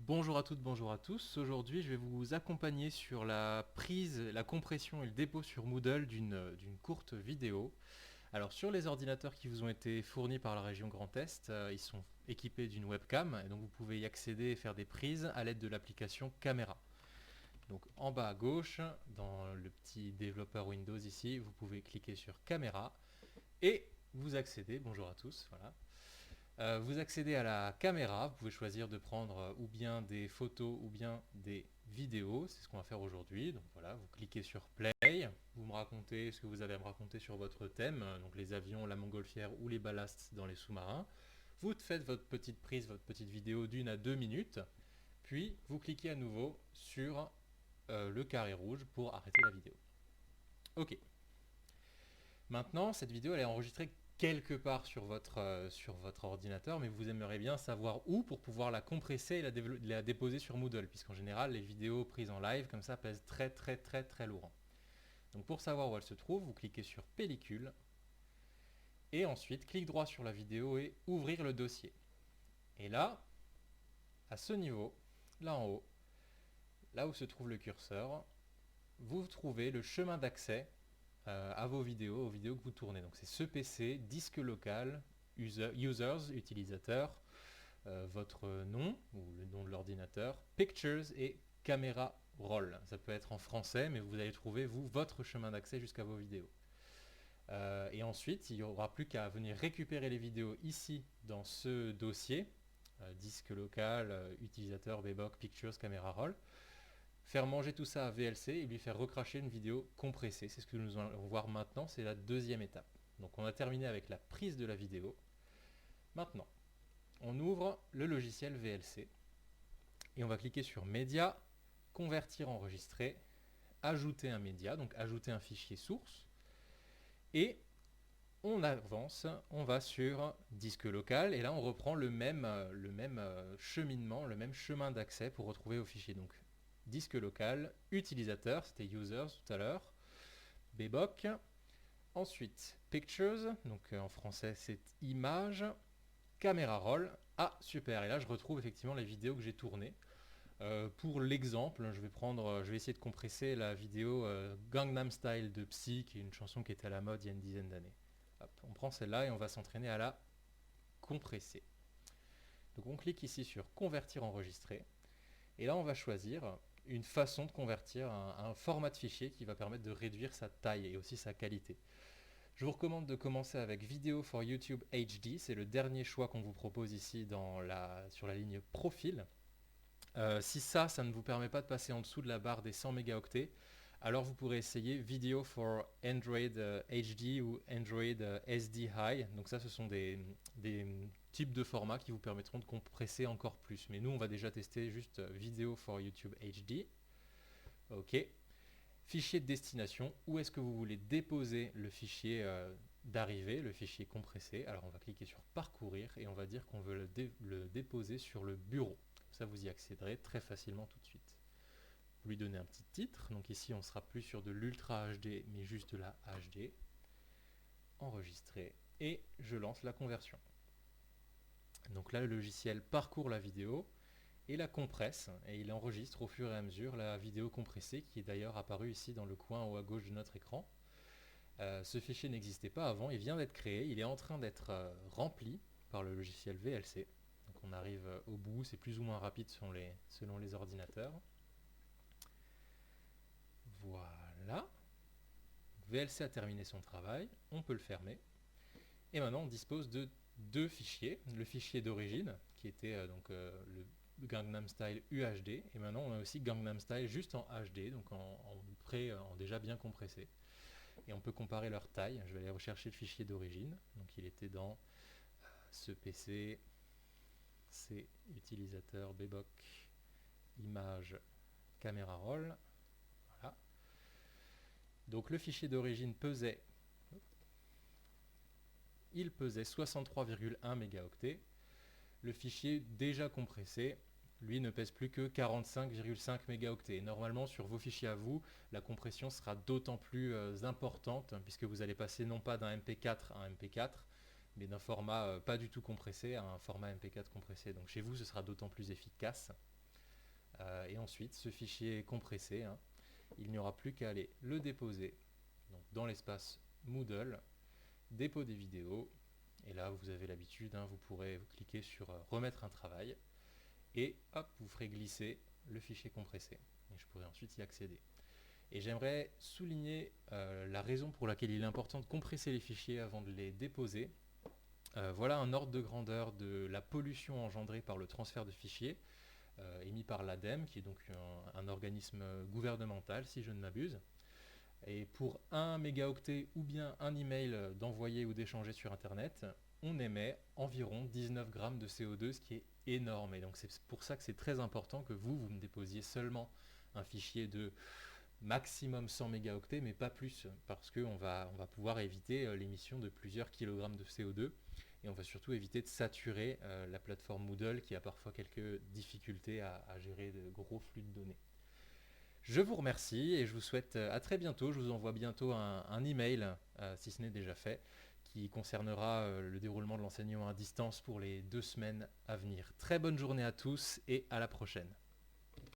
Bonjour à toutes, bonjour à tous. Aujourd'hui, je vais vous accompagner sur la prise, la compression et le dépôt sur Moodle d'une courte vidéo. Alors, sur les ordinateurs qui vous ont été fournis par la région Grand Est, ils sont équipés d'une webcam et donc vous pouvez y accéder et faire des prises à l'aide de l'application Caméra. Donc, en bas à gauche, dans le petit développeur Windows ici, vous pouvez cliquer sur Caméra et vous accédez. Bonjour à tous, voilà. Vous accédez à la caméra, vous pouvez choisir de prendre ou bien des photos ou bien des vidéos, c'est ce qu'on va faire aujourd'hui. Donc voilà, vous cliquez sur Play, vous me racontez ce que vous avez à me raconter sur votre thème, donc les avions, la montgolfière ou les ballasts dans les sous-marins. Vous faites votre petite prise, votre petite vidéo d'1 à 2 minutes, puis vous cliquez à nouveau sur le carré rouge pour arrêter la vidéo. Ok. Maintenant, cette vidéo elle est enregistrée quelque part sur votre ordinateur, mais vous aimeriez bien savoir où pour pouvoir la compresser et la déposer sur Moodle, puisqu'en général, les vidéos prises en live comme ça pèsent très très très très lourd. Donc pour savoir où elle se trouve, vous cliquez sur Pellicule, et ensuite clic droit sur la vidéo et ouvrir le dossier. Et là, à ce niveau, là en haut, là où se trouve le curseur, vous trouvez le chemin d'accès à vos vidéos, aux vidéos que vous tournez. Donc c'est ce PC, disque local, users, utilisateurs, votre nom ou le nom de l'ordinateur, pictures et caméra roll. Ça peut être en français, mais vous allez trouver vous votre chemin d'accès jusqu'à vos vidéos. Et ensuite, il n'y aura plus qu'à venir récupérer les vidéos ici dans ce dossier, disque local, utilisateur, bboc, pictures, caméra roll, faire manger tout ça à VLC et lui faire recracher une vidéo compressée. C'est ce que nous allons voir maintenant, c'est la deuxième étape. Donc on a terminé avec la prise de la vidéo. Maintenant, on ouvre le logiciel VLC et on va cliquer sur Média, Convertir, enregistrer, Ajouter un média, donc ajouter un fichier source. Et on avance, on va sur disque local et là on reprend le même cheminement, le même chemin d'accès pour retrouver au fichier. Donc disque local, utilisateur, c'était users tout à l'heure, bboc, ensuite pictures, donc en français c'est image, caméra roll, ah super, et là je retrouve effectivement les vidéos que j'ai tournées. Pour l'exemple, je vais essayer de compresser la vidéo Gangnam Style de Psy, qui est une chanson qui était à la mode il y a une dizaine d'années. Hop, on prend celle-là et on va s'entraîner à la compresser. Donc on clique ici sur Convertir, enregistrer. Et là, on va choisir une façon de convertir un format de fichier qui va permettre de réduire sa taille et aussi sa qualité. Je vous recommande de commencer avec Video for YouTube HD. C'est le dernier choix qu'on vous propose ici sur la ligne Profil. Si ça ne vous permet pas de passer en dessous de la barre des 100 mégaoctets, alors vous pourrez essayer Video for Android HD ou Android SD High. Donc ça, ce sont des types de formats qui vous permettront de compresser encore plus. Mais nous, on va déjà tester juste Video for YouTube HD. OK. Fichier de destination. Où est-ce que vous voulez déposer le fichier d'arrivée, le fichier compressé? Alors on va cliquer sur Parcourir et on va dire qu'on veut le déposer sur le bureau. Ça, vous y accéderez très facilement tout de suite. Vous lui donnez un petit titre. Donc ici, on ne sera plus sur de l'Ultra HD, mais juste de la HD. Enregistrer. Et je lance la conversion. Donc là, le logiciel parcourt la vidéo et la compresse. Et il enregistre au fur et à mesure la vidéo compressée, qui est d'ailleurs apparue ici dans le coin haut à gauche de notre écran. Ce fichier n'existait pas avant, il vient d'être créé. Il est en train d'être rempli par le logiciel VLC. Donc on arrive au bout, c'est plus ou moins rapide selon les ordinateurs. Voilà. VLC a terminé son travail, on peut le fermer. Et maintenant on dispose de deux fichiers. Le fichier d'origine, qui était le Gangnam Style UHD, et maintenant on a aussi Gangnam Style juste en HD, donc en déjà bien compressé. Et on peut comparer leur taille. Je vais aller rechercher le fichier d'origine. Donc il était dans ce PC, c'est utilisateur bboc image caméra roll. Voilà. Donc le fichier d'origine il pesait 63,1 mégaoctets. Le fichier déjà compressé, lui, ne pèse plus que 45,5 mégaoctets. Normalement, sur vos fichiers à vous, la compression sera d'autant plus importante, puisque vous allez passer non pas d'un MP4 à un MP4, mais d'un format pas du tout compressé à un format MP4 compressé. Donc chez vous, ce sera d'autant plus efficace. Et ensuite, ce fichier est compressé, hein. Il n'y aura plus qu'à aller le déposer donc, dans l'espace Moodle, dépôt des vidéos. Et là, vous avez l'habitude, hein, vous pourrez cliquer sur remettre un travail et hop, vous ferez glisser le fichier compressé. Et je pourrai ensuite y accéder. Et j'aimerais souligner la raison pour laquelle il est important de compresser les fichiers avant de les déposer. Voilà un ordre de grandeur de la pollution engendrée par le transfert de fichiers émis par l'ADEME, qui est donc un organisme gouvernemental, si je ne m'abuse. Et pour 1 mégaoctet ou bien un email d'envoyer ou d'échanger sur Internet, on émet environ 19 grammes de CO2, ce qui est énorme. Et donc c'est pour ça que c'est très important que vous me déposiez seulement un fichier de maximum 100 mégaoctets, mais pas plus, parce qu'on va pouvoir éviter l'émission de plusieurs kilogrammes de CO2, et on va surtout éviter de saturer la plateforme Moodle, qui a parfois quelques difficultés à gérer de gros flux de données. Je vous remercie et je vous souhaite à très bientôt. Je vous envoie bientôt un email, si ce n'est déjà fait, qui concernera le déroulement de l'enseignement à distance pour les 2 semaines à venir. Très bonne journée à tous et à la prochaine.